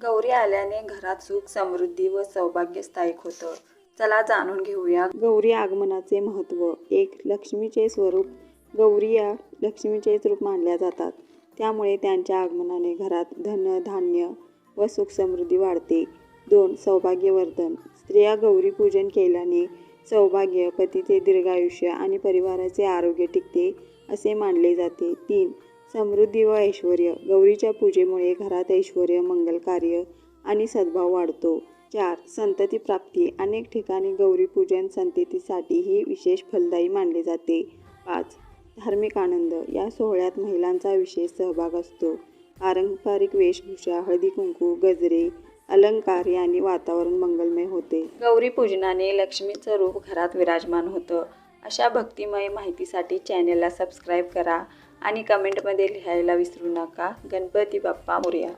गौरी आल्याने घरात सुख समृद्धी व सौभाग्य स्थायिक होतं. चला जाणून घेऊया गौरी आगमनाचे महत्त्व. 1. लक्ष्मीचे स्वरूप. गौरी या लक्ष्मीचेच रूप मानल्या जातात. त्यामुळे त्यांच्या आगमनाने घरात धन धान्य व सुख समृद्धी वाढते. 2. सौभाग्यवर्धन. स्त्रिया गौरी पूजन केल्याने सौभाग्य, पतीचे दीर्घायुष्य आणि परिवाराचे आरोग्य टिकते असे मानले जाते. 3. समृद्धी व ऐश्वर. गौरीच्या पूजेमुळे घरात ऐश्वर, मंगल कार्य आणि सद्भाव वाढतो. 4. संतती प्राप्ती. अनेक ठिकाणी गौरी पूजन संततीसाठीही विशेष फलदायी मानले जाते. 5. धार्मिक आनंद. या सोहळ्यात महिलांचा विशेष सहभाग असतो. पारंपरिक वेशभूषा, हळदी कुंकू, गजरे, अलंकार यांनी वातावरण मंगलमय होते. गौरी पूजनाने लक्ष्मीचं रूप घरात विराजमान होतं. अशा भक्तिमय माहितीसाठी चॅनेलला सबस्क्राईब करा आणि कमेंटमध्ये लिहायला विसरू नका. गणपती बाप्पा मोरया.